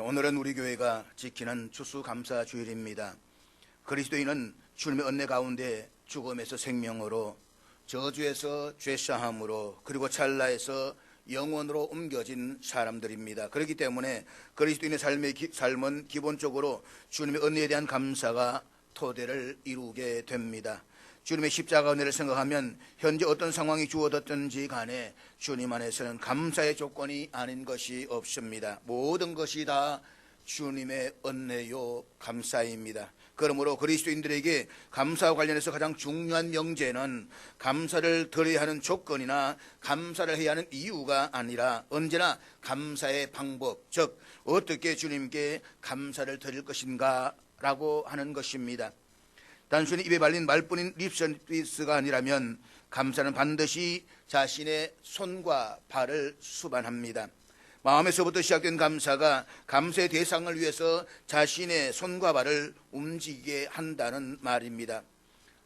오늘은 우리 교회가 지키는 추수감사주일입니다. 그리스도인은 주님의 은혜 가운데 죽음에서 생명으로, 저주에서 죄사함으로, 그리고 찰나에서 영원으로 옮겨진 사람들입니다. 그렇기 때문에 그리스도인의 삶은 기본적으로 주님의 은혜에 대한 감사가 토대를 이루게 됩니다. 주님의 십자가 은혜를 생각하면 현재 어떤 상황이 주어졌든지 간에 주님 안에서는 감사의 조건이 아닌 것이 없습니다. 모든 것이 다 주님의 은혜요 감사입니다. 그러므로 그리스도인들에게 감사와 관련해서 가장 중요한 명제는 감사를 드려야 하는 조건이나 감사를 해야 하는 이유가 아니라 언제나 감사의 방법, 즉 어떻게 주님께 감사를 드릴 것인가 라고 하는 것입니다. 단순히 입에 발린 말뿐인 립서비스가 아니라면 감사는 반드시 자신의 손과 발을 수반합니다. 마음에서부터 시작된 감사가 감사의 대상을 위해서 자신의 손과 발을 움직이게 한다는 말입니다.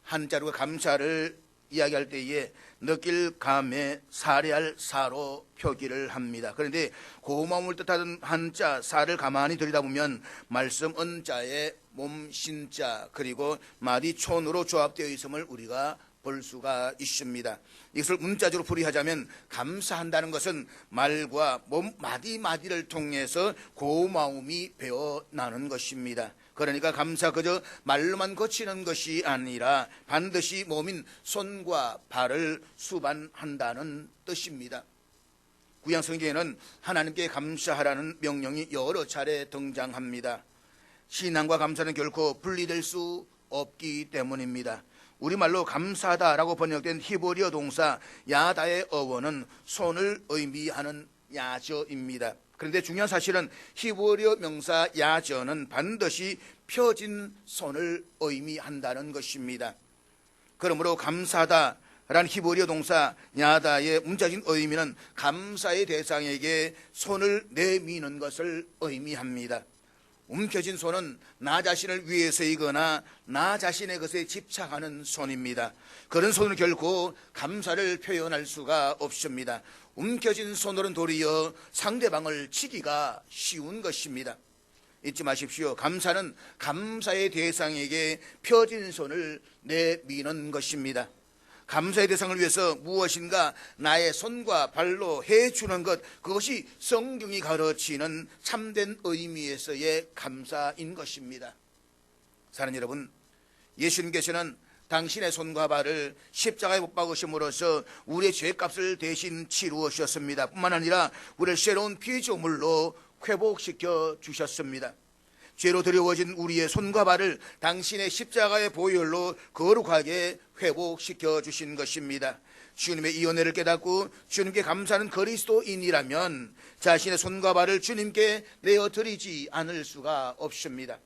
한자로 감사를 이야기할 때에 느낄 감에 사례할 사로 표기를 합니다. 그런데 고마움을 뜻하는 한자 사를 가만히 들여다보면 말씀 은자에 몸 신자 그리고 마디 촌으로 조합되어 있음을 우리가 볼 수가 있습니다. 이것을 문자적으로 풀이하자면 감사한다는 것은 말과 몸 마디마디를 통해서 고마움이 배어나는 것입니다. 그러니까 감사 그저 말로만 거치는 것이 아니라 반드시 몸인 손과 발을 수반한다는 뜻입니다. 구약 성경에는 하나님께 감사하라는 명령이 여러 차례 등장합니다. 신앙과 감사는 결코 분리될 수 없기 때문입니다. 우리말로 감사하다라고 번역된 히브리어 동사 야다의 어원은 손을 의미하는 야저입니다. 그런데 중요한 사실은 히브리어 명사 야저는 반드시 펴진 손을 의미한다는 것입니다. 그러므로 감사하다라는 히브리어 동사 야다의 문자적인 의미는 감사의 대상에게 손을 내미는 것을 의미합니다. 움켜진 손은 나 자신을 위해서이거나 나 자신의 것에 집착하는 손입니다. 그런 손은 결코 감사를 표현할 수가 없습니다. 움켜진 손으로는 도리어 상대방을 치기가 쉬운 것입니다. 잊지 마십시오. 감사는 감사의 대상에게 펴진 손을 내미는 것입니다. 감사의 대상을 위해서 무엇인가 나의 손과 발로 해주는 것, 그것이 성경이 가르치는 참된 의미에서의 감사인 것입니다. 사랑하는 여러분, 예수님께서는 당신의 손과 발을 십자가에 못 박으심으로써 우리의 죄값을 대신 치루셨습니다. 뿐만 아니라 우리를 새로운 피조물로 회복시켜 주셨습니다. 죄로 드려워진 우리의 손과 발을 당신의 십자가의 보혈로 거룩하게 회복시켜 주신 것입니다. 주님의 이 은혜를 깨닫고 주님께 감사하는 그리스도인이라면 자신의 손과 발을 주님께 내어드리지 않을 수가 없습니다.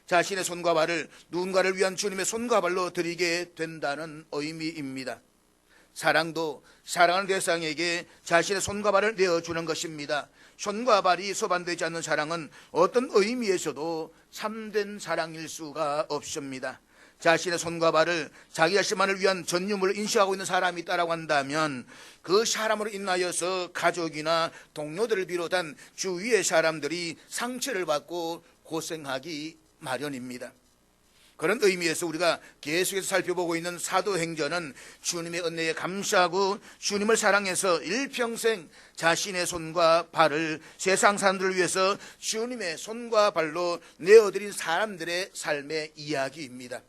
자신의 손과 발을 누군가를 위한 주님의 손과 발로 드리게 된다는 의미입니다. 사랑도 사랑하는 대상에게 자신의 손과 발을 내어주는 것입니다. 손과 발이 소반되지 않는 사랑은 어떤 의미에서도 참된 사랑일 수가 없습니다. 자신의 손과 발을 자기 자신만을 위한 전유물을 인식하고 있는 사람이 있다고 한다면 그 사람으로 인하여서 가족이나 동료들을 비롯한 주위의 사람들이 상처를 받고 고생하기 마련입니다. 그런 의미에서 우리가 계속해서 살펴보고 있는 사도행전은 주님의 은혜에 감사하고 주님을 사랑해서 일평생 자신의 손과 발을 세상 사람들을 위해서 주님의 손과 발로 내어드린 사람들의 삶의 이야기입니다.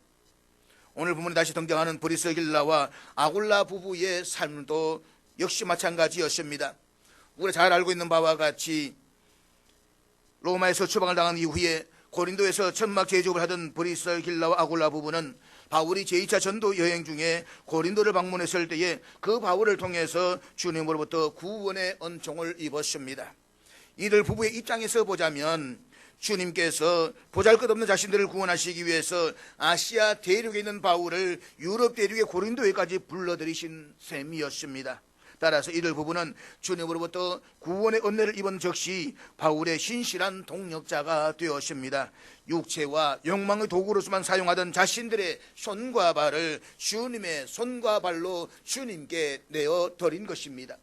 오늘 본문에 다시 등장하는 브리스길라와 아굴라 부부의 삶도 역시 마찬가지였습니다. 우리가 잘 알고 있는 바와 같이 로마에서 추방을 당한 이후에 고린도에서 천막 제조업을 하던 브리스길라와 아굴라 부부는 바울이 제2차 전도 여행 중에 고린도를 방문했을 때에 그 바울을 통해서 주님으로부터 구원의 은총을 입었습니다. 이들 부부의 입장에서 보자면 주님께서 보잘것없는 자신들을 구원하시기 위해서 아시아 대륙에 있는 바울을 유럽 대륙의 고린도에까지 불러들이신 셈이었습니다. 따라서 이들 부부는 주님으로부터 구원의 은혜를 입은 즉시 바울의 신실한 동력자가 되었습니다. 육체와 욕망의 도구로서만 사용하던 자신들의 손과 발을 주님의 손과 발로 주님께 내어드린 것입니다.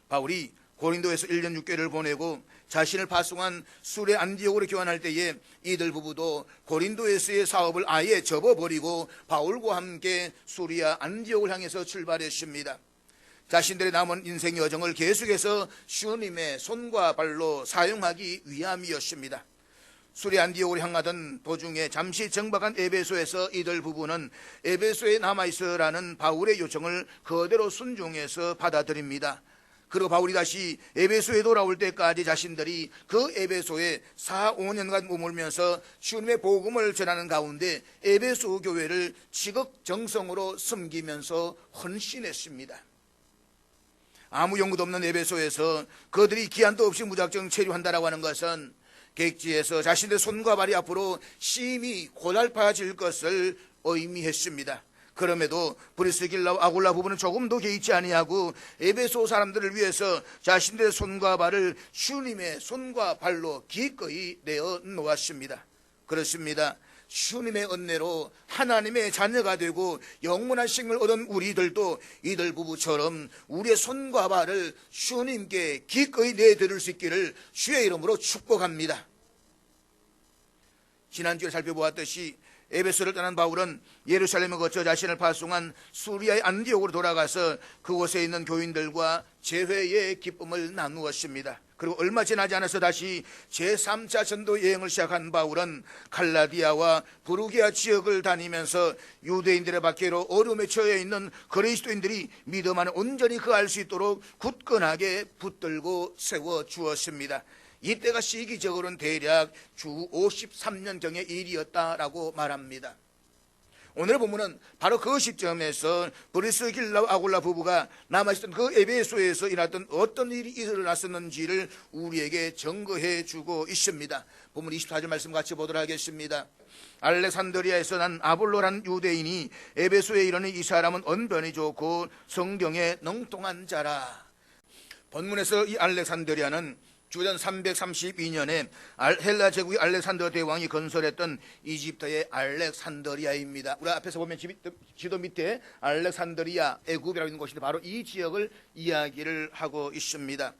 바울이 고린도에서 1년 6개월을 보내고 자신을 파송한 수레 안디옥으로 교환할 때에 이들 부부도 고린도에서의 사업을 아예 접어버리고 바울과 함께 수리아 안디옥을 향해서 출발했습니다. 자신들의 남은 인생 여정을 계속해서 주님의 손과 발로 사용하기 위함이었습니다. 수리 안디옥으로 향하던 도중에 잠시 정박한 에베소에서 이들 부부는 에베소에 남아있으라는 바울의 요청을 그대로 순종해서 받아들입니다. 그리고 바울이 다시 에베소에 돌아올 때까지 자신들이 그 에베소에 4, 5년간 머물면서 주님의 복음을 전하는 가운데 에베소 교회를 지극정성으로 섬기면서 헌신했습니다. 아무 연고도 없는 에베소에서 그들이 기한도 없이 무작정 체류한다라고 하는 것은 객지에서 자신의 손과 발이 앞으로 심히 고달파질 것을 의미했습니다. 그럼에도 브리스길라와 아굴라 부부는 조금도 개의치 아니하고 에베소 사람들을 위해서 자신들의 손과 발을 주님의 손과 발로 기꺼이 내어 놓았습니다. 그렇습니다. 주님의 은혜로 하나님의 자녀가 되고 영원한 생명을 얻은 우리들도 이들 부부처럼 우리의 손과 발을 주님께 기꺼이 내드릴 수 있기를 주의 이름으로 축복합니다. 지난주에 살펴보았듯이 에베소를 떠난 바울은 예루살렘을 거쳐 자신을 파송한 수리아의 안디옥으로 돌아가서 그곳에 있는 교인들과 재회의 기쁨을 나누었습니다. 그리고 얼마 지나지 않아서 다시 제3차 전도 여행을 시작한 바울은 갈라디아와 부르기아 지역을 다니면서 유대인들의 박해로 어려움에 처해 있는 그리스도인들이 믿음 안에 온전히 거할 수 있도록 굳건하게 붙들고 세워주었습니다. 이때가 시기적으로는 대략 주 53년경의 일이었다라고 말합니다. 오늘 본문은 바로 그 시점에서 브리스길라와 아굴라 부부가 남아있던 그 에베소에서 일어났던 어떤 일이 일어났었는지를 우리에게 증거해 주고 있습니다. 본문 24절 말씀 같이 보도록 하겠습니다. 알렉산드리아에서 난 아볼로라는 유대인이 에베소에 이르니 이 사람은 언변이 좋고 성경에 능통한 자라. 본문에서 이 알렉산드리아는 주전 332년에 헬라 제국의 알렉산더 대왕이 건설했던 이집트의 알렉산드리아입니다. 우리 앞에서 보면 지도 밑에 알렉산드리아 애굽이라고 있는 곳인데 바로 이 지역을 이야기를 하고 있습니다.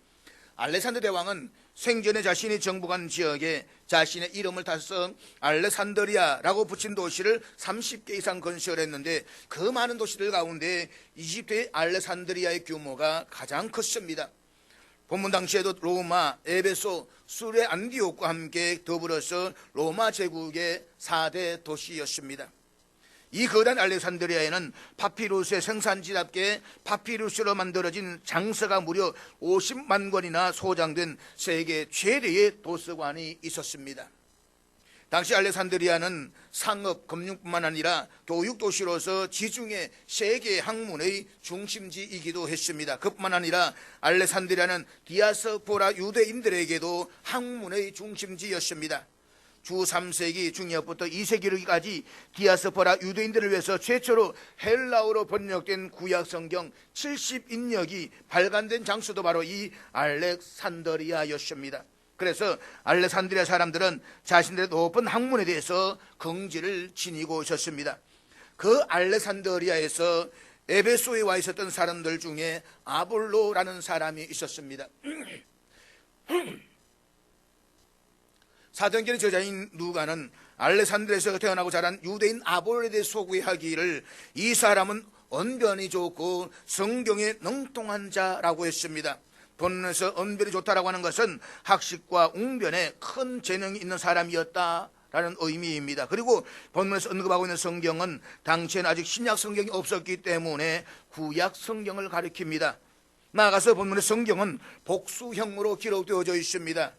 알렉산더 대왕은 생전에 자신이 정복한 지역에 자신의 이름을 따서 알렉산드리아라고 붙인 도시를 30개 이상 건설했는데 그 많은 도시들 가운데 이집트의 알렉산드리아의 규모가 가장 컸습니다. 본문 당시에도 로마, 에베소, 수레 안디옥과 함께 더불어서 로마 제국의 4대 도시였습니다. 이 거대한 알렉산드리아에는 파피루스의 생산지답게 파피루스로 만들어진 장서가 무려 50만 권이나 소장된 세계 최대의 도서관이 있었습니다. 당시 알렉산드리아는 상업, 금융뿐만 아니라 교육도시로서 지중해 세계 학문의 중심지이기도 했습니다. 그뿐만 아니라 알렉산드리아는 디아스포라 유대인들에게도 학문의 중심지였습니다. 주 3세기 중엽부터 2세기까지 디아스포라 유대인들을 위해서 최초로 헬라어로 번역된 구약성경 70인역이 발간된 장소도 바로 이 알렉산드리아였습니다. 그래서 알렉산드리아 사람들은 자신들의 높은 학문에 대해서 긍지를 지니고 있었습니다. 그 알렉산드리아에서 에베소에 와 있었던 사람들 중에 아볼로라는 사람이 있었습니다. 사도행전의 저자인 누가는 알렉산드리아에서 태어나고 자란 유대인 아볼로에 대해 소개하기를 이 사람은 언변이 좋고 성경에 능통한 자라고 했습니다. 본문에서 언변이 좋다라고 하는 것은 학식과 웅변에 큰 재능이 있는 사람이었다라는 의미입니다. 그리고 본문에서 언급하고 있는 성경은 당시에는 아직 신약 성경이 없었기 때문에 구약 성경을 가리킵니다. 나아가서 본문의 성경은 복수형으로 기록되어져 있습니다.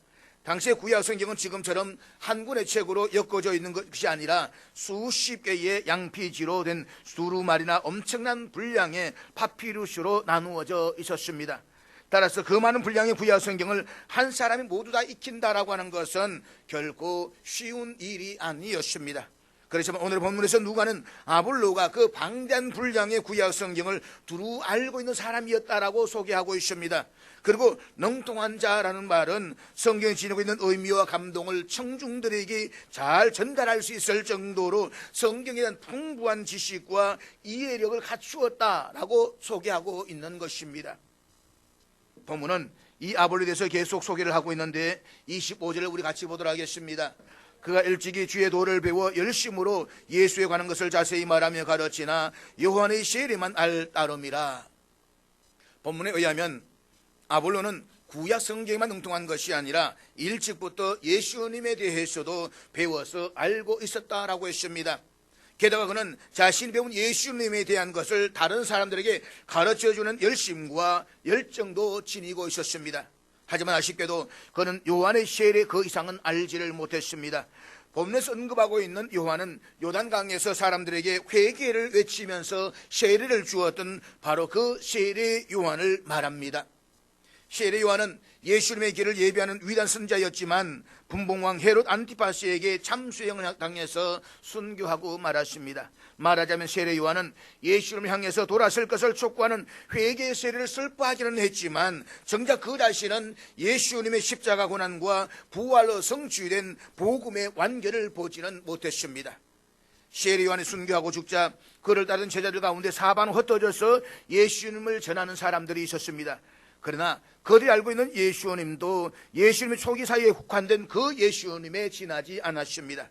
당시의 구약 성경은 지금처럼 한 권의 책으로 엮어져 있는 것이 아니라 수십 개의 양피지로 된 두루마리나 엄청난 분량의 파피루스로 나누어져 있었습니다. 따라서 그 많은 분량의 구약 성경을 한 사람이 모두 다 익힌다라고 하는 것은 결코 쉬운 일이 아니었습니다. 그렇지만 오늘 본문에서 누가는 아볼로가 그 방대한 분량의 구약 성경을 두루 알고 있는 사람이었다라고 소개하고 있습니다. 그리고 능통한 자라는 말은 성경이 지니고 있는 의미와 감동을 청중들에게 잘 전달할 수 있을 정도로 성경에 대한 풍부한 지식과 이해력을 갖추었다라고 소개하고 있는 것입니다. 본문은 이 아볼로에 대해서 계속 소개를 하고 있는데 25절을 우리 같이 보도록 하겠습니다. 그가 일찍이 주의 도를 배워 열심으로 예수에 관한 것을 자세히 말하며 가르치나 요한의 세례만 알 따름이라. 본문에 의하면 아볼로는 구약 성경에만 능통한 것이 아니라 일찍부터 예수님에 대해서도 배워서 알고 있었다라고 했습니다. 게다가 그는 자신이 배운 예수님에 대한 것을 다른 사람들에게 가르쳐주는 열심과 열정도 지니고 있었습니다. 하지만 아쉽게도 그는 요한의 세례 그 이상은 알지를 못했습니다. 본문에서 언급하고 있는 요한은 요단강에서 사람들에게 회개를 외치면서 세례를 주었던 바로 그 세례 요한을 말합니다. 세례 요한은 예수님의 길을 예비하는 위대한 선자였지만 분봉왕 헤롯 안티파스에게 참수형을 당해서 순교하고 말았습니다. 말하자면 세례 요한은 예수님을 향해서 돌아설 것을 촉구하는 회개의 세례를 슬퍼하기는 했지만 정작 그 자신은 예수님의 십자가 고난과 부활로 성취된 복음의 완결을 보지는 못했습니다. 세례 요한이 순교하고 죽자 그를 따른 제자들 가운데 사방으로 흩어져서 예수님을 전하는 사람들이 있었습니다. 그러나 그들이 알고 있는 예수님도 예수님의 초기 사이에 국한된 그 예수님에 지나지 않았습니다.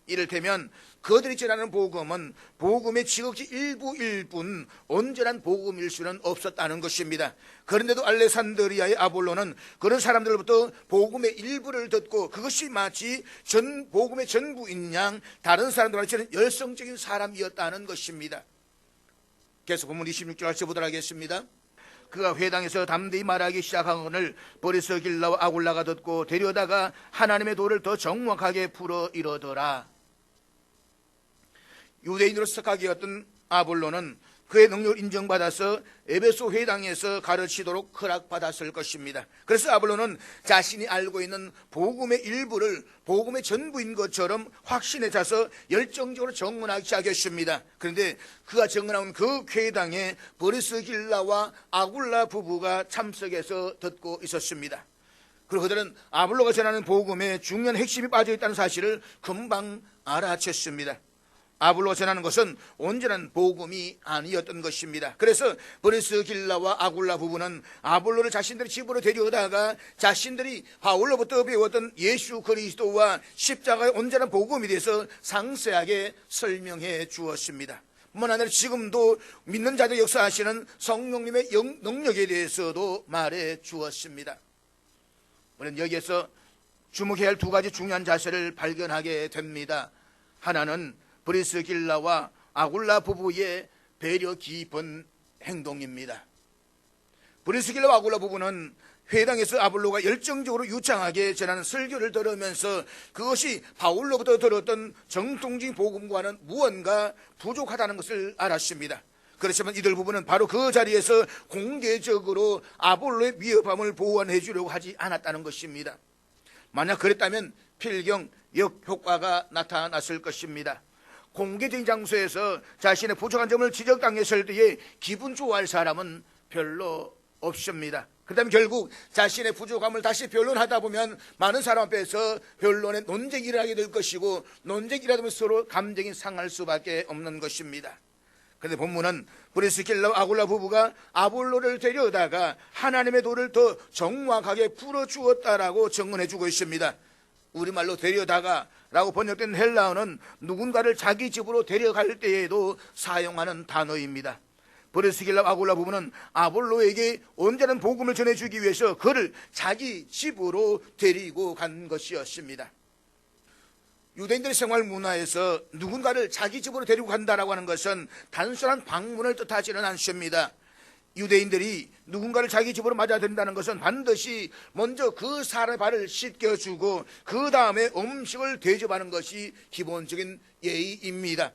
이를테면 그들이 전하는 복음은 복음의 지극히 일부일 뿐 온전한 복음일 수는 없었다는 것입니다. 그런데도 알렉산드리아의 아볼로는 그런 사람들로부터 복음의 일부를 듣고 그것이 마치 전 복음의 전부인 양 다른 사람들한테는 열성적인 사람이었다는 것입니다. 계속 본문 26절 같이 보도록 하겠습니다. 그가 회당에서 담대히 말하기 시작한 것을 브리스길라와 아굴라가 듣고 데려다가 하나님의 도를 더 정확하게 풀어 이르더라. 유대인으로 석학이었던 아볼로는 그의 능력을 인정받아서 에베소 회당에서 가르치도록 허락받았을 것입니다. 그래서 아볼로는 자신이 알고 있는 복음의 일부를 복음의 전부인 것처럼 확신에 차서 열정적으로 증언하기 시작했습니다. 그런데 그가 증언한 그 회당에 브리스길라와 아굴라 부부가 참석해서 듣고 있었습니다. 그리고 그들은 아볼로가 전하는 복음에 중요한 핵심이 빠져있다는 사실을 금방 알아챘습니다. 아볼로가 전하는 것은 온전한 복음이 아니었던 것입니다. 그래서 브리스길라와 아굴라 부부는 아볼로를 자신들의 집으로 데려다가 자신들이 바울로부터 배웠던 예수 그리스도와 십자가의 온전한 복음에 대해서 상세하게 설명해 주었습니다. 뿐만 아니라 지금도 믿는 자들 역사하시는 성령님의 능력에 대해서도 말해 주었습니다. 우리는 여기에서 주목해야 할 두 가지 중요한 자세를 발견하게 됩니다. 하나는 브리스길라와 아굴라 부부의 배려 깊은 행동입니다. 브리스길라와 아굴라 부부는 회당에서 아볼로가 열정적으로 유창하게 전하는 설교를 들으면서 그것이 바울로부터 들었던 정통적인 복음과는 무언가 부족하다는 것을 알았습니다. 그렇지만 이들 부부는 바로 그 자리에서 공개적으로 아볼로의 위협함을 보완해 주려고 하지 않았다는 것입니다. 만약 그랬다면 필경 역효과가 나타났을 것입니다. 공개적인 장소에서 자신의 부족한 점을 지적당했을 때에 기분 좋아할 사람은 별로 없습니다. 그다음에 결국 자신의 부족함을 다시 변론하다 보면 많은 사람 앞에서 변론의 논쟁이 일어나게 될 것이고 논쟁이 일어나면 서로 감정이 상할 수밖에 없는 것입니다. 그런데 본문은 브리스길라와 아굴라 부부가 아볼로를 데려다가 하나님의 도를 더 정확하게 풀어주었다라고 증언해 주고 있습니다. 우리말로 데려다가 라고 번역된 헬라어는 누군가를 자기 집으로 데려갈 때에도 사용하는 단어입니다. 브리스길라와 아굴라 부부는 아볼로에게 온전한 복음을 전해주기 위해서 그를 자기 집으로 데리고 간 것이었습니다. 유대인들의 생활 문화에서 누군가를 자기 집으로 데리고 간다라고 하는 것은 단순한 방문을 뜻하지는 않습니다. 유대인들이 누군가를 자기 집으로 맞아들인다는 것은 반드시 먼저 그 사람의 발을 씻겨주고 그 다음에 음식을 대접하는 것이 기본적인 예의입니다.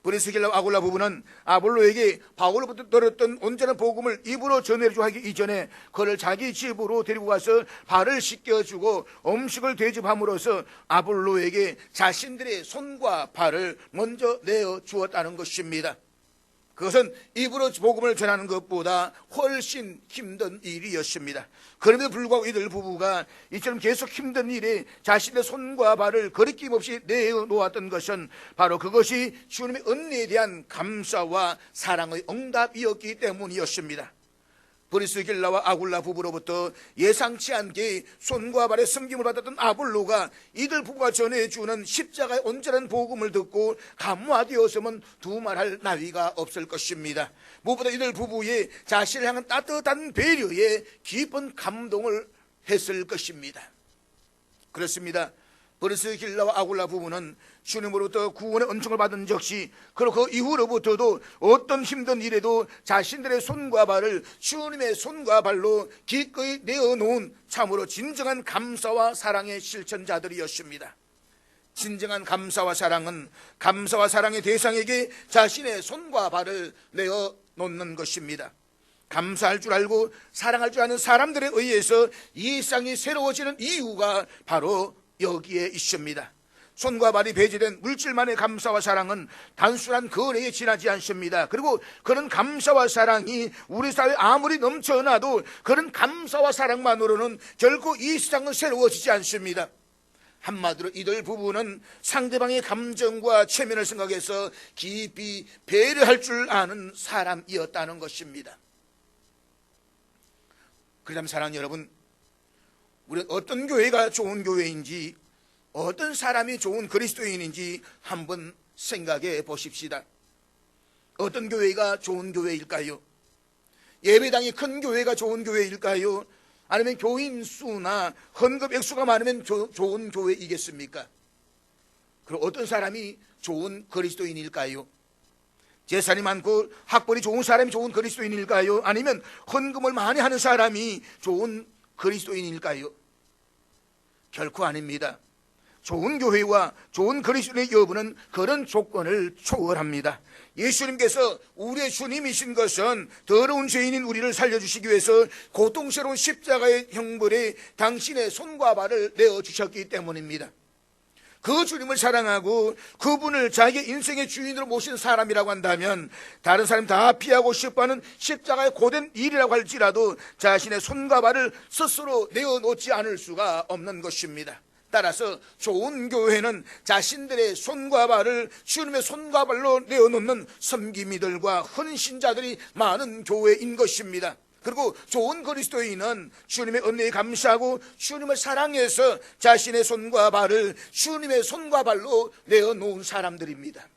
브리스길라와 아굴라 부부는 아볼로에게 바울로부터 들었던 온전한 복음을 입으로 전해주고 하기 이전에 그를 자기 집으로 데리고 가서 발을 씻겨주고 음식을 대접함으로써 아볼로에게 자신들의 손과 발을 먼저 내어주었다는 것입니다. 그것은 입으로 복음을 전하는 것보다 훨씬 힘든 일이었습니다. 그럼에도 불구하고 이들 부부가 이처럼 계속 힘든 일에 자신의 손과 발을 거리낌 없이 내어놓았던 것은 바로 그것이 주님의 은혜에 대한 감사와 사랑의 응답이었기 때문이었습니다. 브리스길라와 아굴라 부부로부터 예상치 않게 손과 발의 섬김을 받았던 아볼로가 이들 부부가 전해주는 십자가의 온전한 복음을 듣고 감화되었으면 두말할 나위가 없을 것입니다. 무엇보다 이들 부부의 자신을 향한 따뜻한 배려에 깊은 감동을 했을 것입니다. 그렇습니다. 브리스길라와 아굴라 부부는 주님으로부터 구원의 은총을 받은 적시, 그리고 그 이후로부터도 어떤 힘든 일에도 자신들의 손과 발을 주님의 손과 발로 기꺼이 내어놓은 참으로 진정한 감사와 사랑의 실천자들이었습니다. 진정한 감사와 사랑은 감사와 사랑의 대상에게 자신의 손과 발을 내어놓는 것입니다. 감사할 줄 알고 사랑할 줄 아는 사람들에 의해서 이 세상이 새로워지는 이유가 바로 여기에 있습니다. 손과 발이 배제된 물질만의 감사와 사랑은 단순한 거래에 지나지 않습니다. 그리고 그런 감사와 사랑이 우리 사회에 아무리 넘쳐나도 그런 감사와 사랑만으로는 결코 이 세상은 새로워지지 않습니다. 한마디로 이들 부부는 상대방의 감정과 체면을 생각해서 깊이 배려할 줄 아는 사람이었다는 것입니다. 그렇다면 사랑하는 여러분, 우리는 어떤 교회가 좋은 교회인지, 어떤 사람이 좋은 그리스도인인지 한번 생각해 보십시다. 어떤 교회가 좋은 교회일까요? 예배당이 큰 교회가 좋은 교회일까요? 아니면 교인 수나 헌금 액수가 많으면 좋은 교회이겠습니까? 그리고 어떤 사람이 좋은 그리스도인일까요? 재산이 많고 학벌이 좋은 사람이 좋은 그리스도인일까요? 아니면 헌금을 많이 하는 사람이 좋은 그리스도인일까요? 결코 아닙니다. 좋은 교회와 좋은 그리스도인의 여부는 그런 조건을 초월합니다. 예수님께서 우리의 주님이신 것은 더러운 죄인인 우리를 살려주시기 위해서 고통스러운 십자가의 형벌에 당신의 손과 발을 내어주셨기 때문입니다. 그 주님을 사랑하고 그분을 자기의 인생의 주인으로 모신 사람이라고 한다면 다른 사람 다 피하고 싶어하는 십자가의 고된 일이라고 할지라도 자신의 손과 발을 스스로 내어놓지 않을 수가 없는 것입니다. 따라서 좋은 교회는 자신들의 손과 발을 주님의 손과 발로 내어놓는 섬김이들과 헌신자들이 많은 교회인 것입니다. 그리고 좋은 그리스도인은 주님의 은혜에 감사하고 주님을 사랑해서 자신의 손과 발을 주님의 손과 발로 내어놓은 사람들입니다.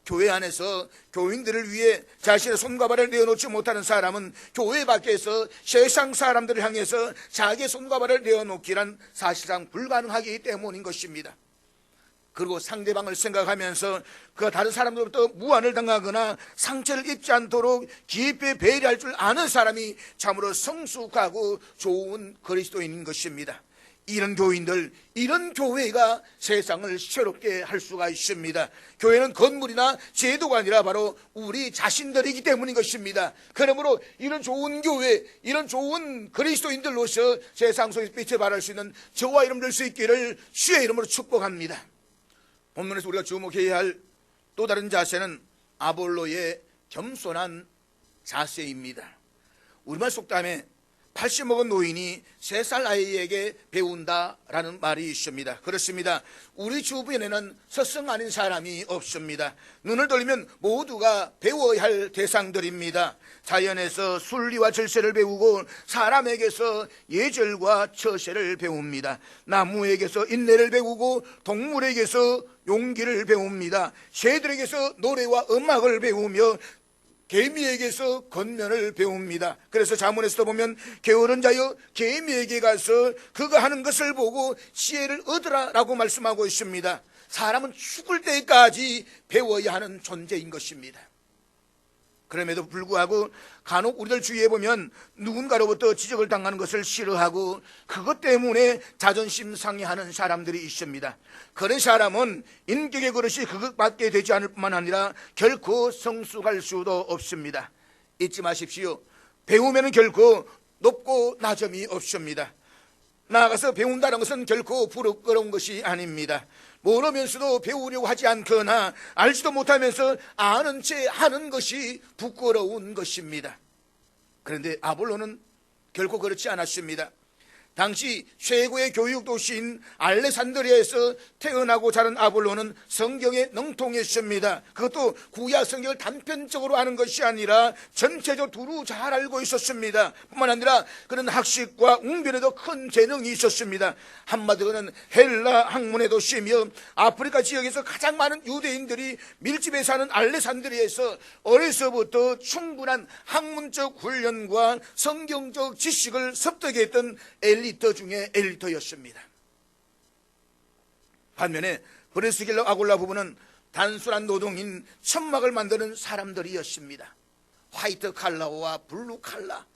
교회 안에서 교인들을 위해 자신의 손과 발을 내어놓지 못하는 사람은 교회 밖에서 세상 사람들을 향해서 자기의 손과 발을 내어놓기란 사실상 불가능하기 때문인 것입니다. 그리고 상대방을 생각하면서 그 다른 사람들로부터 무안을 당하거나 상처를 입지 않도록 깊이 배려할 줄 아는 사람이 참으로 성숙하고 좋은 그리스도인인 것입니다. 이런 교인들, 이런 교회가 세상을 새롭게 할 수가 있습니다. 교회는 건물이나 제도가 아니라 바로 우리 자신들이기 때문인 것입니다. 그러므로 이런 좋은 교회, 이런 좋은 그리스도인들로서 세상 속에서 빛을 발할 수 있는 저와 이름 될 수 있기를 주의 이름으로 축복합니다. 본문에서 우리가 주목해야 할 또 다른 자세는 아볼로의 겸손한 자세입니다. 우리말 속담에 80 먹은 노인이 3살 아이에게 배운다라는 말이 있습니다. 그렇습니다. 우리 주변에는 스승 아닌 사람이 없습니다. 눈을 돌리면 모두가 배워야 할 대상들입니다. 자연에서 순리와 절세를 배우고 사람에게서 예절과 처세를 배웁니다. 나무에게서 인내를 배우고 동물에게서 용기를 배웁니다. 새들에게서 노래와 음악을 배우며 개미에게서 권면을 배웁니다. 그래서 자문에서도 보면 게으른 자여 개미에게 가서 그가 하는 것을 보고 지혜를 얻으라 라고 말씀하고 있습니다. 사람은 죽을 때까지 배워야 하는 존재인 것입니다. 그럼에도 불구하고 간혹 우리들 주위에 보면 누군가로부터 지적을 당하는 것을 싫어하고 그것 때문에 자존심 상해하는 사람들이 있습니다. 그런 사람은 인격의 그릇이 그것밖에 되지 않을 뿐만 아니라 결코 성숙할 수도 없습니다. 잊지 마십시오. 배우면 결코 높고 낮음이 없습니다. 나아가서 배운다는 것은 결코 부끄러운 것이 아닙니다. 모르면서도 배우려고 하지 않거나 알지도 못하면서 아는 채 하는 것이 부끄러운 것입니다. 그런데 아볼로는 결코 그렇지 않았습니다. 당시 최고의 교육 도시인 알렉산드리아에서 태어나고 자란 아볼로는 성경에 능통했습니다. 그것도 구약 성경을 단편적으로 아는 것이 아니라 전체적으로 두루 잘 알고 있었습니다. 뿐만 아니라 그는 학식과 웅변에도 큰 재능이 있었습니다. 한마디로 그는 헬라 학문의 도시이며 아프리카 지역에서 가장 많은 유대인들이 밀집해 사는 알렉산드리아에서 어려서부터 충분한 학문적 훈련과 성경적 지식을 습득했던 엘리트 중에 엘리트였습니다. 반면에 브리스길라 아굴라 부부는 단순한 노동인 천막을 만드는 사람들이었습니다. 화이트 칼라와 블루 칼라,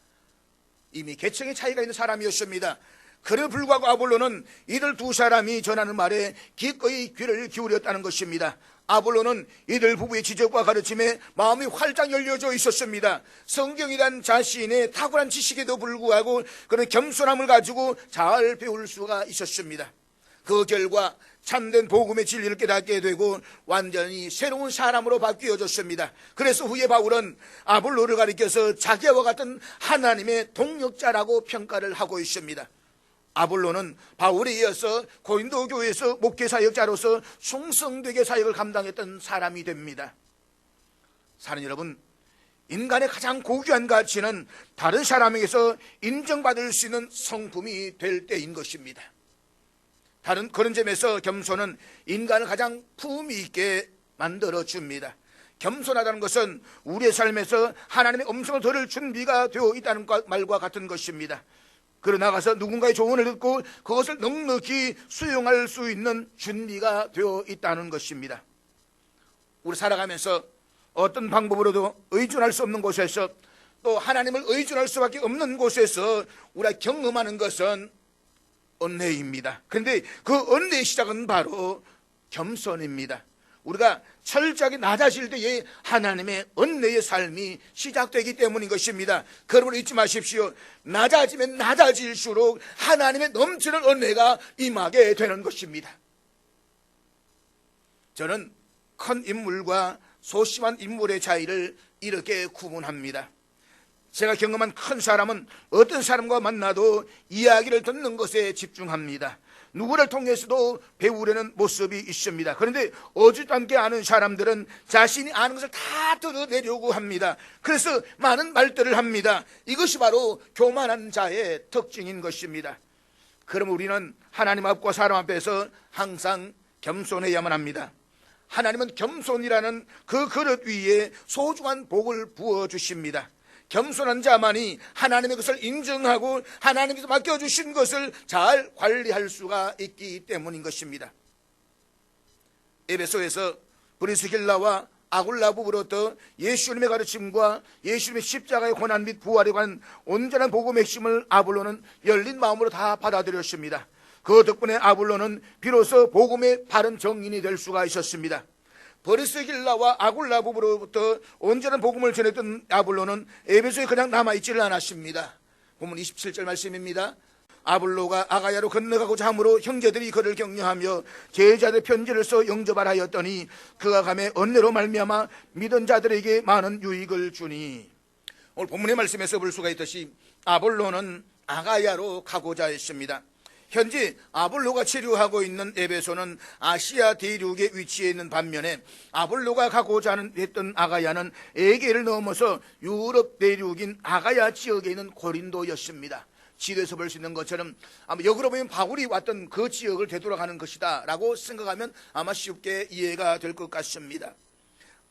이미 계층의 차이가 있는 사람이었습니다. 그럼에도 불구하고 아볼로는 이들 두 사람이 전하는 말에 기꺼이 귀를 기울였다는 것입니다. 아볼로는 이들 부부의 지적과 가르침에 마음이 활짝 열려져 있었습니다. 성경이란 자신의 탁월한 지식에도 불구하고 그는 겸손함을 가지고 잘 배울 수가 있었습니다. 그 결과 참된 복음의 진리를 깨닫게 되고 완전히 새로운 사람으로 바뀌어졌습니다. 그래서 후에 바울은 아볼로를 가리켜서 자기와 같은 하나님의 동역자라고 평가를 하고 있습니다. 아볼로는 바울에 이어서 고린도 교회에서 목회 사역자로서 충성되게 사역을 감당했던 사람이 됩니다. 사는 여러분, 인간의 가장 고귀한 가치는 다른 사람에게서 인정받을 수 있는 성품이 될 때인 것입니다. 그런 점에서 겸손은 인간을 가장 품위 있게 만들어줍니다. 겸손하다는 것은 우리의 삶에서 하나님의 음성을 들을 준비가 되어 있다는 말과 같은 것입니다. 그러나 가서 누군가의 조언을 듣고 그것을 넉넉히 수용할 수 있는 준비가 되어 있다는 것입니다. 우리 살아가면서 어떤 방법으로도 의존할 수 없는 곳에서 또 하나님을 의존할 수밖에 없는 곳에서 우리가 경험하는 것은 은혜입니다. 그런데 그 은혜의 시작은 바로 겸손입니다. 우리가 철저하게 낮아질 때에 하나님의 은혜의 삶이 시작되기 때문인 것입니다. 그러므로 잊지 마십시오. 낮아지면 낮아질수록 하나님의 넘치는 은혜가 임하게 되는 것입니다. 저는 큰 인물과 소심한 인물의 차이를 이렇게 구분합니다. 제가 경험한 큰 사람은 어떤 사람과 만나도 이야기를 듣는 것에 집중합니다. 누구를 통해서도 배우려는 모습이 있습니다. 그런데 어지도 않게 아는 사람들은 자신이 아는 것을 다 드러내려고 합니다. 그래서 많은 말들을 합니다. 이것이 바로 교만한 자의 특징인 것입니다. 그럼 우리는 하나님 앞과 사람 앞에서 항상 겸손해야만 합니다. 하나님은 겸손이라는 그 그릇 위에 소중한 복을 부어주십니다. 겸손한 자만이 하나님의 것을 인정하고 하나님께서 맡겨주신 것을 잘 관리할 수가 있기 때문인 것입니다. 에베소에서 브리스길라와 아굴라 부부로부터 예수님의 가르침과 예수님의 십자가의 고난 및 부활에 관한 온전한 복음의 핵심을 아볼로는 열린 마음으로 다 받아들였습니다. 그 덕분에 아볼로는 비로소 복음의 바른 정인이 될 수가 있었습니다. 브리스길라와 아굴라 부부로부터 온전한 복음을 전했던 아볼로는 에베소에 그냥 남아있지를 않았습니다. 본문 27절 말씀입니다. 아볼로가 아가야로 건너가고자 함으로 형제들이 그를 격려하며 제자들 편지를 써 영접하라 하였더니 그가 감에 은혜로 말미암아 믿은 자들에게 많은 유익을 주니. 오늘 본문의 말씀에서 볼 수가 있듯이 아볼로는 아가야로 가고자 했습니다. 현재 아볼로가 체류하고 있는 에베소는 아시아 대륙에 위치해 있는 반면에 아볼로가 가고자 했던 아가야는 에게를 넘어서 유럽 대륙인 아가야 지역에 있는 고린도였습니다. 지도에서 볼 수 있는 것처럼 아마 역으로 보면 바울이 왔던 그 지역을 되돌아가는 것이다 라고 생각하면 아마 쉽게 이해가 될 것 같습니다.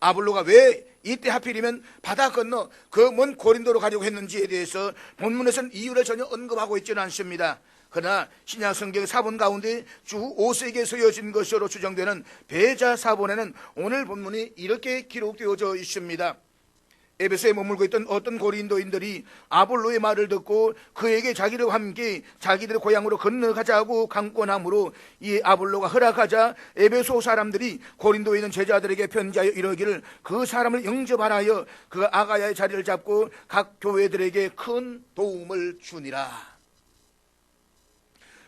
아볼로가 왜 이때 하필이면 바다 건너 그 먼 고린도로 가려고 했는지에 대해서 본문에서는 이유를 전혀 언급하고 있지는 않습니다. 그러나 신약 성경 사본 가운데 주 5세기에 쓰여진 것으로 추정되는 베자 사본에는 오늘 본문이 이렇게 기록되어져 있습니다. 에베소에 머물고 있던 어떤 고린도인들이 아볼로의 말을 듣고 그에게 자기들과 함께 자기들의 고향으로 건너가자고 강권함으로 이 아볼로가 허락하자 에베소 사람들이 고린도에 있는 제자들에게 편지하여 이러기를 그 사람을 영접하라 하여 그 아가야의 자리를 잡고 각 교회들에게 큰 도움을 주니라.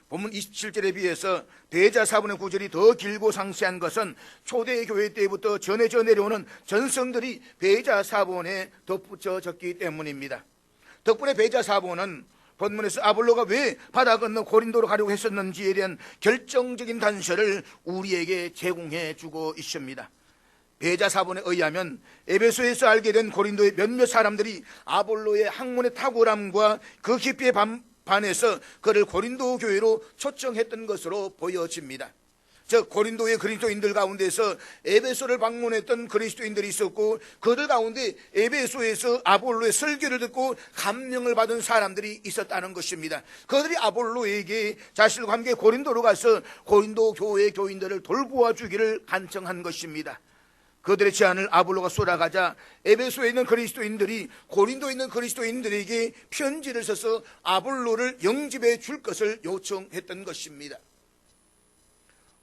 본문 27절에 비해서 베자 사본의 구절이 더 길고 상세한 것은 초대 교회 때부터 전해져 내려오는 전성들이 베자 사본에 덧붙여 적기 때문입니다. 덕분에 베자 사본은 본문에서 아볼로가 왜 바다 건너 고린도로 가려고 했었는지에 대한 결정적인 단서를 우리에게 제공해 주고 있습니다. 배자 사본에 의하면 에베소에서 알게 된 고린도의 몇몇 사람들이 아볼로의 학문의 탁월함과 그 깊이에 반해서 그를 고린도 교회로 초청했던 것으로 보여집니다. 즉 고린도의 그리스도인들 가운데서 에베소를 방문했던 그리스도인들이 있었고, 그들 가운데 에베소에서 아볼로의 설교를 듣고 감명을 받은 사람들이 있었다는 것입니다. 그들이 아볼로에게 자신과 함께 고린도로 가서 고린도 교회 교인들을 돌보아 주기를 간청한 것입니다. 그들의 제안을 아볼로가 쏟아가자 에베소에 있는 그리스도인들이 고린도에 있는 그리스도인들에게 편지를 써서 아볼로를 영집해 줄 것을 요청했던 것입니다.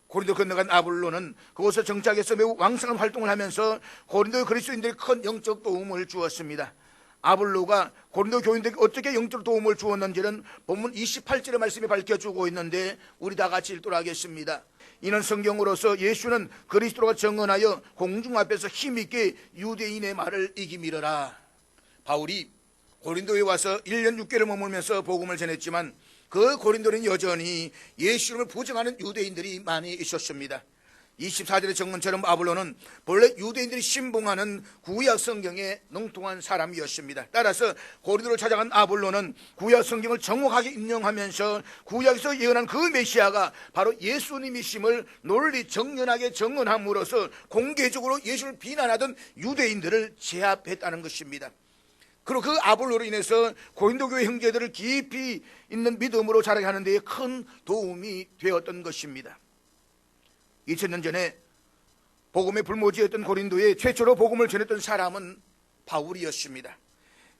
고린도 건너간 아볼로는 그곳에 정착해서 매우 왕성한 활동을 하면서 고린도 그리스도인들에게 큰 영적 도움을 주었습니다. 아볼로가 고린도 교인들에게 어떻게 영적 도움을 주었는지는 본문 28절의 말씀이 밝혀주고 있는데 우리 다 같이 읽도록 하겠습니다. 이는 성경으로서 예수는 그리스도가 정언하여 공중 앞에서 힘있게 유대인의 말을 이기미르라. 바울이 고린도에 와서 1년 6개월을 머물면서 복음을 전했지만 그 고린도는 여전히 예수 이름을 부정하는 유대인들이 많이 있었습니다. 24절의 정문처럼 아볼로는 본래 유대인들이 신봉하는 구약 성경에 능통한 사람이었습니다. 따라서 고린도를 찾아간 아볼로는 구약 성경을 정확하게 인용하면서 구약에서 예언한 그 메시아가 바로 예수님이심을 논리 정연하게 정언함으로써 공개적으로 예수를 비난하던 유대인들을 제압했다는 것입니다. 그리고 그 아볼로로 인해서 고린도 교회 형제들을 깊이 있는 믿음으로 자라게 하는 데에 큰 도움이 되었던 것입니다. 2000년 전에 복음의 불모지였던 고린도에 최초로 복음을 전했던 사람은 바울이었습니다.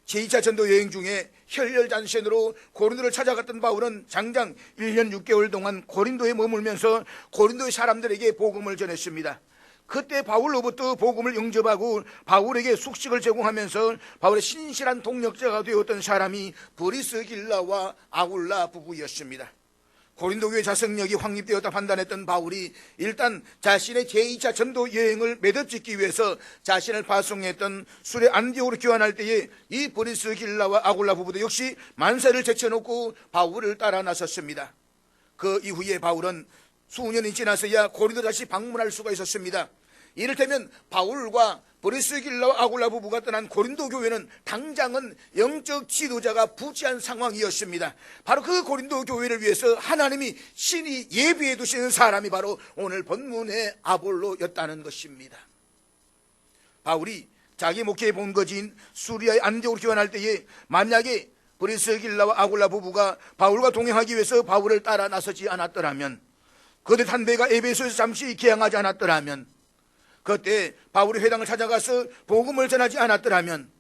제2차 전도 여행 중에 혈혈단신으로 고린도를 찾아갔던 바울은 장장 1년 6개월 동안 고린도에 머물면서 고린도의 사람들에게 복음을 전했습니다. 그때 바울로부터 복음을 영접하고 바울에게 숙식을 제공하면서 바울의 신실한 동역자가 되었던 사람이 브리스길라와 아굴라 부부였습니다. 고린도 교회 자성력이 확립되었다 판단했던 바울이 일단 자신의 제2차 전도 여행을 매듭짓기 위해서 자신을 파송했던 수레 안디옥으로 귀환할 때에 이 브리스길라와 아굴라 부부도 역시 만세를 제쳐놓고 바울을 따라 나섰습니다. 그 이후에 바울은 수년이 지나서야 고린도 다시 방문할 수가 있었습니다. 이를테면 바울과 브리스길라와 아굴라 부부가 떠난 고린도 교회는 당장은 영적 지도자가 부재한 상황이었습니다. 바로 그 고린도 교회를 위해서 하나님이 신이 예비해 두시는 사람이 바로 오늘 본문의 아볼로였다는 것입니다. 바울이 자기 목회의 본거지인 수리아의 안디옥으로 귀환할 때에 만약에 브리스길라와 아굴라 부부가 바울과 동행하기 위해서 바울을 따라 나서지 않았더라면, 그들 한 배가 에베소에서 잠시 개항하지 않았더라면, 그때 바울이 회당을 찾아가서 복음을 전하지 않았더라면,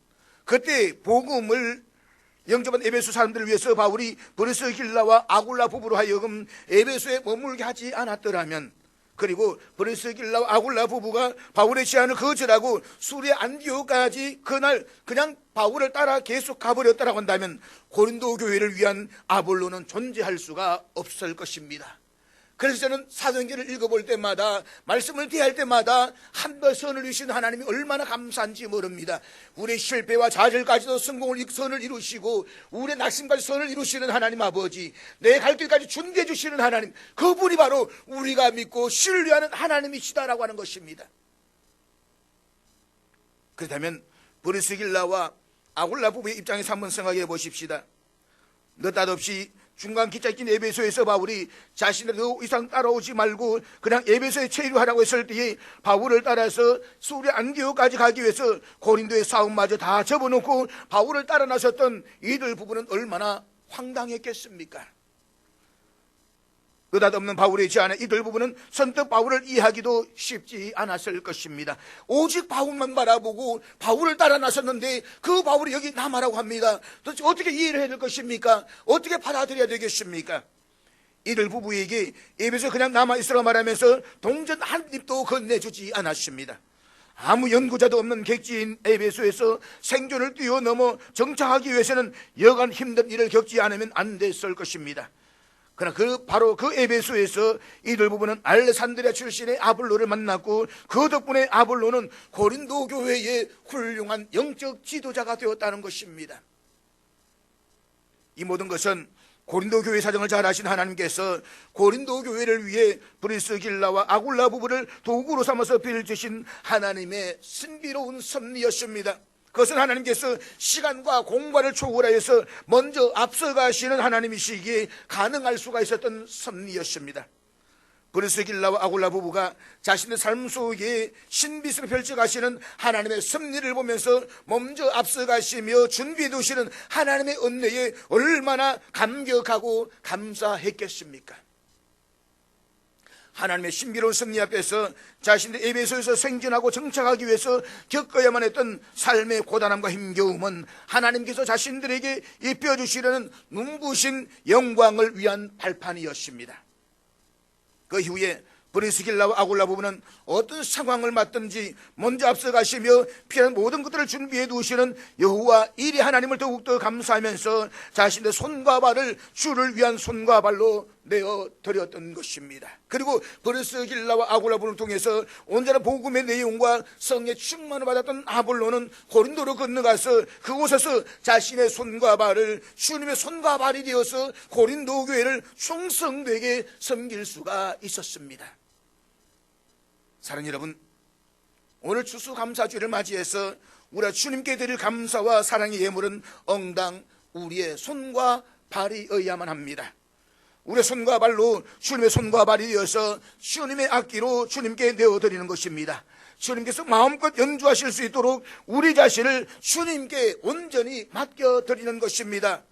그때 복음을 영접한 에베소 사람들을 위해서 바울이 브리스길라와 아굴라 부부로 하여금 에베소에 머물게 하지 않았더라면, 그리고 브리스길라와 아굴라 부부가 바울의 제안을 거절하고 수리아 안디옥까지 그날 그냥 바울을 따라 계속 가버렸다라고 한다면 고린도 교회를 위한 아볼로는 존재할 수가 없을 것입니다. 그래서 저는 사도행전을 읽어볼 때마다, 말씀을 대할 때마다 한 번 선을 이루신 하나님이 얼마나 감사한지 모릅니다. 우리의 실패와 좌절까지도 선을 이루시고 우리의 낙심까지 선을 이루시는 하나님 아버지, 내 갈 길까지 준비해 주시는 하나님, 그분이 바로 우리가 믿고 신뢰하는 하나님이시다라고 하는 것입니다. 그렇다면 브리스길라와 아굴라 부부의 입장에서 한번 생각해 보십시다. 느닷없이 중간 기차길 에베소에서 바울이 자신을 더 이상 따라오지 말고 그냥 에베소에 체류하라고 했을 때에 바울을 따라서 수리 안디옥까지 가기 위해서 고린도의 싸움마저 다 접어놓고 바울을 따라 나섰던 이들 부부는 얼마나 황당했겠습니까? 느닷없는 바울의 제안에 이들 부부는 선뜻 바울을 이해하기도 쉽지 않았을 것입니다. 오직 바울만 바라보고 바울을 따라 나섰는데 그 바울이 여기 남아라고 합니다. 도대체 어떻게 이해를 해야 될 것입니까? 어떻게 받아들여야 되겠습니까? 이들 부부에게 에베소에 그냥 남아있으라 말하면서 동전 한 입도 건네주지 않았습니다. 아무 연구자도 없는 객지인 에베소에서 생존을 뛰어넘어 정착하기 위해서는 여간 힘든 일을 겪지 않으면 안 됐을 것입니다. 그러나 바로 그 에베소에서 이들 부부는 알레산드리아 출신의 아볼로를 만났고 그 덕분에 아볼로는 고린도 교회의 훌륭한 영적 지도자가 되었다는 것입니다. 이 모든 것은 고린도 교회 사정을 잘 아신 하나님께서 고린도 교회를 위해 브리스길라와 아굴라 부부를 도구로 삼아서 빌주신 하나님의 신비로운 섭리였습니다. 그것은 하나님께서 시간과 공간을 초월하여서 먼저 앞서가시는 하나님이시기에 가능할 수가 있었던 섭리였습니다. 브리스길라와 아굴라 부부가 자신의 삶 속에 신비스를 펼쳐가시는 하나님의 섭리를 보면서 먼저 앞서가시며 준비해 두시는 하나님의 은혜에 얼마나 감격하고 감사했겠습니까? 하나님의 신비로운 섭리 앞에서 자신의 에베소에서 생존하고 정착하기 위해서 겪어야만 했던 삶의 고단함과 힘겨움은 하나님께서 자신들에게 입혀주시려는 눈부신 영광을 위한 발판이었습니다. 그 이후에 브리스길라와 아굴라 부부는 어떤 상황을 맞든지 먼저 앞서가시며 필요한 모든 것들을 준비해 두시는 여호와 일의 하나님을 더욱더 감사하면서 자신의 손과 발을 주를 위한 손과 발로 내어 드렸던 것입니다. 그리고 브리스길라와 아굴라 부부를 통해서 온전한 복음의 내용과 성의 충만을 받았던 아볼로는 고린도로 건너가서 그곳에서 자신의 손과 발을 주님의 손과 발이 되어서 고린도 교회를 충성되게 섬길 수가 있었습니다. 사랑하는 여러분, 오늘 추수감사주를 맞이해서 우리가 주님께 드릴 감사와 사랑의 예물은 응당 우리의 손과 발이어야만 합니다. 우리의 손과 발로 주님의 손과 발이 되어서 주님의 악기로 주님께 내어드리는 것입니다. 주님께서 마음껏 연주하실 수 있도록 우리 자신을 주님께 온전히 맡겨드리는 것입니다.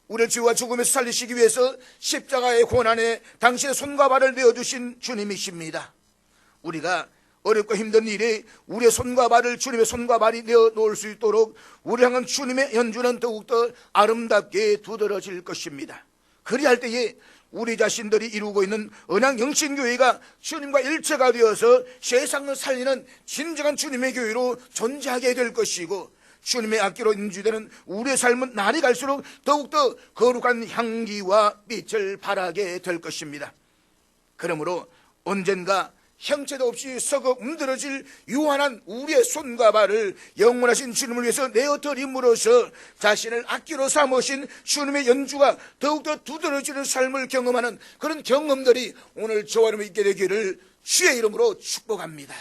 우리를 죄와 죽음에서 살리시기 위해서 십자가의 고난에 당신의 손과 발을 내어주신 주님이십니다. 우리가 어렵고 힘든 일에 우리의 손과 발을 주님의 손과 발이 내어 놓을 수 있도록 우리 향한 주님의 연주는 더욱더 아름답게 두드러질 것입니다. 그리할 때에 우리 자신들이 이루고 있는 언양영신교회가 주님과 일체가 되어서 세상을 살리는 진정한 주님의 교회로 존재하게 될 것이고, 주님의 악기로 인주되는 우리의 삶은 날이 갈수록 더욱더 거룩한 향기와 빛을 발하게 될 것입니다. 그러므로 언젠가 형체도 없이 썩어 움들어질 유한한 우리의 손과 발을 영원하신 주님을 위해서 내어드림으로써 자신을 악기로 삼으신 주님의 연주가 더욱더 두드러지는 삶을 경험하는 그런 경험들이 오늘 저와 여러분이 있게 되기를 주의 이름으로 축복합니다.